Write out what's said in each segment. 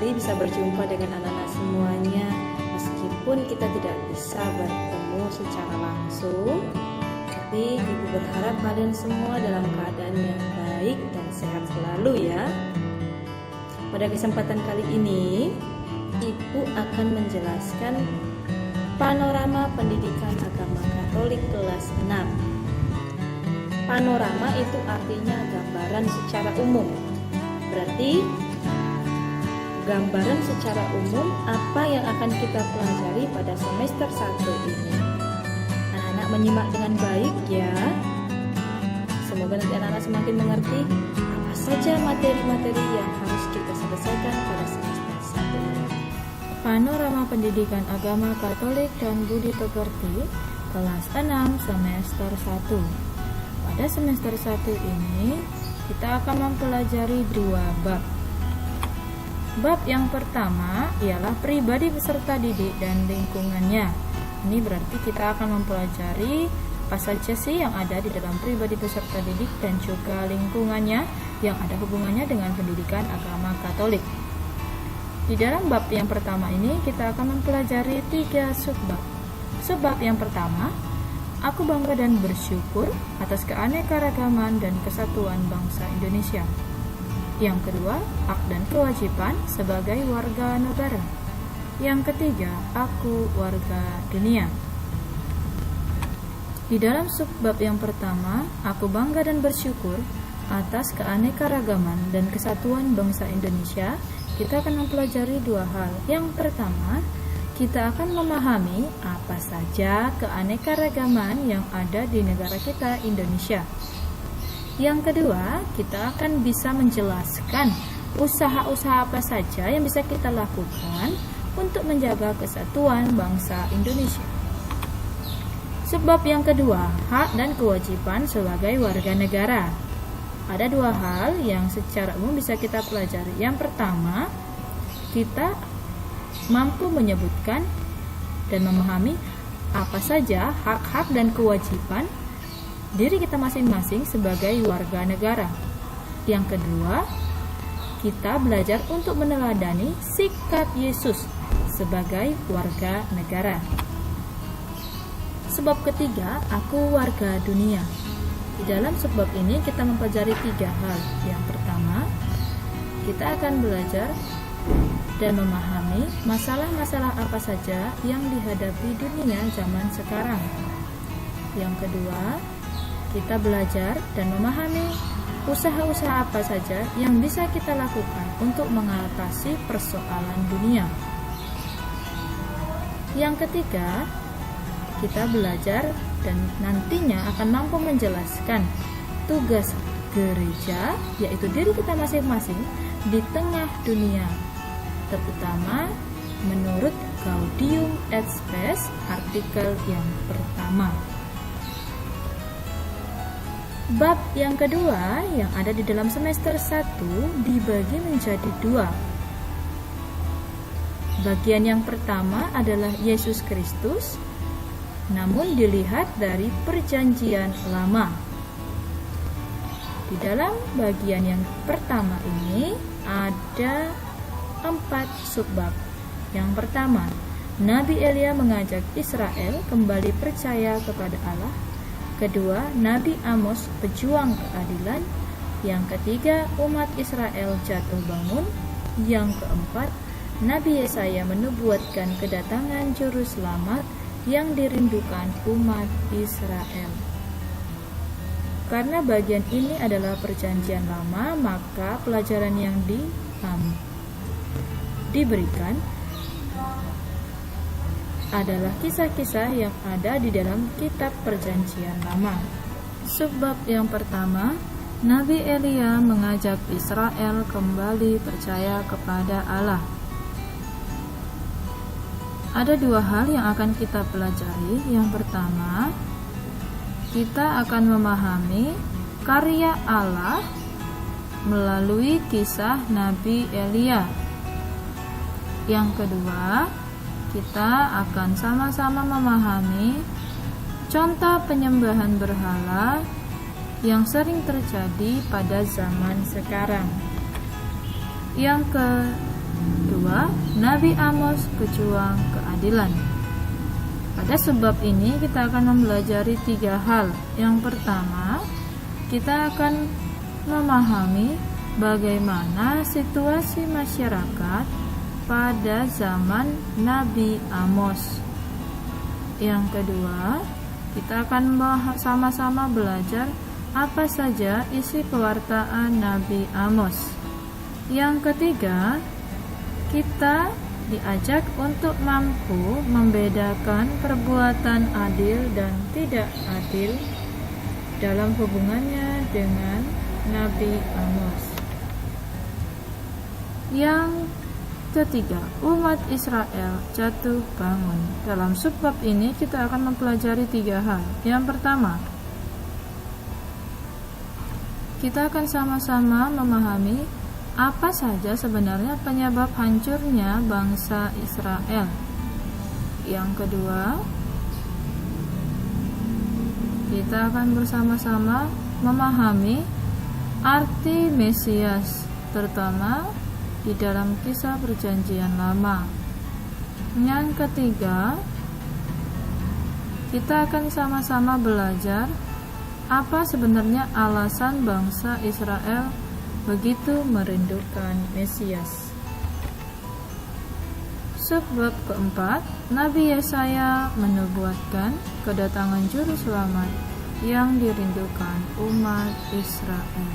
sekali bisa berjumpa dengan anak-anak semuanya. Meskipun kita tidak bisa bertemu secara langsung, tapi Ibu berharap kalian semua dalam keadaan yang baik dan sehat selalu ya. Pada kesempatan kali ini, Ibu akan menjelaskan panorama pendidikan agama Katolik kelas 6. Panorama itu artinya gambaran secara umum. Berarti gambaran secara umum apa yang akan kita pelajari pada semester 1 ini. Anak-anak menyimak dengan baik ya. Semoga nanti anak-anak semakin mengerti apa saja materi-materi yang harus kita selesaikan pada semester 1 ini. Panorama Pendidikan Agama Katolik dan Budi Pekerti kelas 6 semester 1. Pada semester 1 ini kita akan mempelajari 2 bab. Bab yang pertama ialah pribadi peserta didik dan lingkungannya. Ini berarti kita akan mempelajari apa saja sih yang ada di dalam pribadi peserta didik dan juga lingkungannya yang ada hubungannya dengan pendidikan agama Katolik. Di dalam bab yang pertama ini kita akan mempelajari 3 subbab. Subbab yang pertama, aku bangga dan bersyukur atas keanekaragaman dan kesatuan bangsa Indonesia. Yang kedua, hak dan kewajiban sebagai warga negara. Yang ketiga, aku warga dunia. Di dalam subbab yang pertama, aku bangga dan bersyukur atas keanekaragaman dan kesatuan bangsa Indonesia, kita akan mempelajari 2 hal. Yang pertama, kita akan memahami apa saja keanekaragaman yang ada di negara kita, Indonesia. Yang kedua, kita akan bisa menjelaskan usaha-usaha apa saja yang bisa kita lakukan untuk menjaga kesatuan bangsa Indonesia. Sebab yang kedua, hak dan kewajiban sebagai warga negara. Ada 2 hal yang secara umum bisa kita pelajari. Yang pertama, kita mampu menyebutkan dan memahami apa saja hak-hak dan kewajiban diri kita masing-masing sebagai warga negara. Yang kedua, kita belajar untuk meneladani sikap Yesus sebagai warga negara. Sebab ketiga, aku warga dunia. Di dalam sebab ini kita mempelajari 3 hal. Yang pertama, kita akan belajar dan memahami masalah-masalah apa saja yang dihadapi dunia zaman sekarang. Yang kedua, kita belajar dan memahami usaha-usaha apa saja yang bisa kita lakukan untuk mengatasi persoalan dunia. Yang ketiga, kita belajar dan nantinya akan mampu menjelaskan tugas gereja, yaitu diri kita masing-masing di tengah dunia, terutama menurut Gaudium et Spes artikel yang pertama. Bab yang kedua yang ada di dalam semester 1 dibagi menjadi 2. Bagian yang pertama adalah Yesus Kristus, namun dilihat dari Perjanjian Lama. Di dalam bagian yang pertama ini ada 4 subbab. Yang pertama, Nabi Elia mengajak Israel kembali percaya kepada Allah. Kedua, Nabi Amos pejuang keadilan. Yang ketiga, umat Israel jatuh bangun. Yang keempat, Nabi Yesaya menubuatkan kedatangan juru selamat yang dirindukan umat Israel. Karena bagian ini adalah Perjanjian Lama, maka pelajaran yang diberikan adalah kisah-kisah yang ada di dalam kitab Perjanjian Lama. Subbab yang pertama, Nabi Elia mengajak Israel kembali percaya kepada Allah. Ada 2 hal yang akan kita pelajari. Yang pertama, kita akan memahami karya Allah melalui kisah Nabi Elia. Yang kedua, kita akan sama-sama memahami contoh penyembahan berhala yang sering terjadi pada zaman sekarang. Yang kedua, kedua, Nabi Amos, pejuang keadilan. Pada sebab ini kita akan mempelajari 3 hal. Yang pertama, kita akan memahami bagaimana situasi masyarakat pada zaman Nabi Amos. Yang kedua, kita akan sama-sama belajar apa saja isi pewartaan Nabi Amos. Yang ketiga, kita diajak untuk mampu membedakan perbuatan adil dan tidak adil dalam hubungannya dengan Nabi Amos. Yang ketiga, umat Israel jatuh bangun. Dalam subbab ini kita akan mempelajari 3 hal. Yang pertama, kita akan sama-sama memahami apa saja sebenarnya penyebab hancurnya bangsa Israel. Yang kedua, kita akan bersama-sama memahami arti Mesias, terutama di dalam kisah Perjanjian Lama. Yang ketiga, kita akan sama-sama belajar apa sebenarnya alasan bangsa Israel begitu merindukan Mesias. Sebab keempat, Nabi Yesaya menubuatkan kedatangan juru selamat yang dirindukan umat Israel.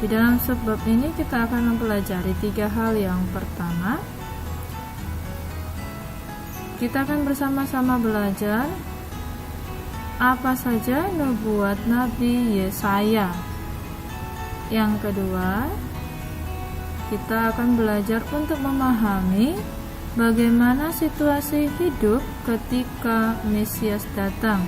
Di dalam sebab ini kita akan mempelajari 3 hal. Yang pertama, kita akan bersama-sama belajar apa saja nubuat Nabi Yesaya. Yang kedua, kita akan belajar untuk memahami bagaimana situasi hidup ketika Mesias datang.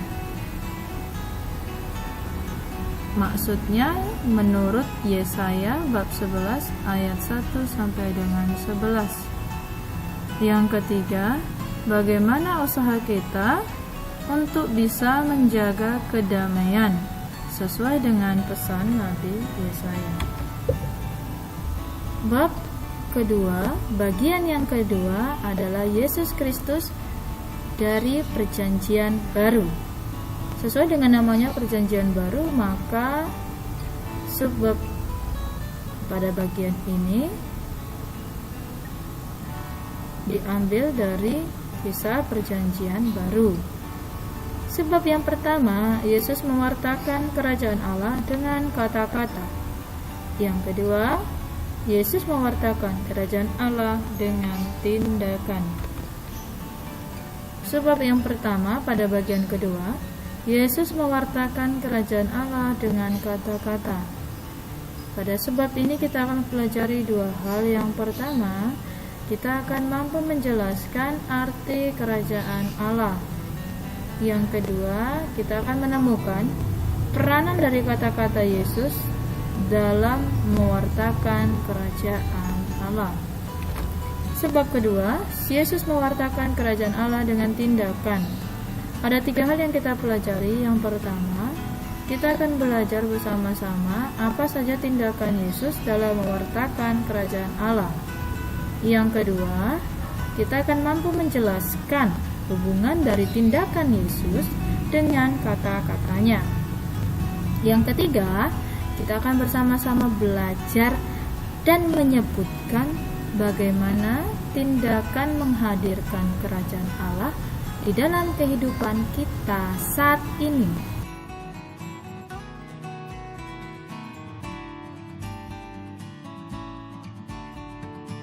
Maksudnya menurut Yesaya bab 11 ayat 1 sampai dengan 11. Yang ketiga, bagaimana usaha kita untuk bisa menjaga kedamaian sesuai dengan pesan Nabi Yesaya. Bab kedua, bagian yang kedua adalah Yesus Kristus dari Perjanjian Baru. Sesuai dengan namanya Perjanjian Baru, maka sebab pada bagian ini diambil dari kisah Perjanjian Baru. Sebab yang pertama, Yesus mewartakan kerajaan Allah dengan kata-kata. Yang kedua, Yesus mewartakan kerajaan Allah dengan tindakan. Sebab yang pertama, pada bagian kedua, Yesus mewartakan kerajaan Allah dengan kata-kata. Pada sebab ini kita akan pelajari 2 hal. Yang pertama, kita akan mampu menjelaskan arti kerajaan Allah. Yang kedua, kita akan menemukan peranan dari kata-kata Yesus dalam mewartakan kerajaan Allah. Sebab kedua, Yesus mewartakan kerajaan Allah dengan tindakan. Ada 3 hal yang kita pelajari. Yang pertama, kita akan belajar bersama-sama apa saja tindakan Yesus dalam mewartakan kerajaan Allah. Yang kedua, kita akan mampu menjelaskan hubungan dari tindakan Yesus dengan kata-katanya. Yang ketiga, kita akan bersama-sama belajar dan menyebutkan bagaimana tindakan menghadirkan kerajaan Allah di dalam kehidupan kita saat ini.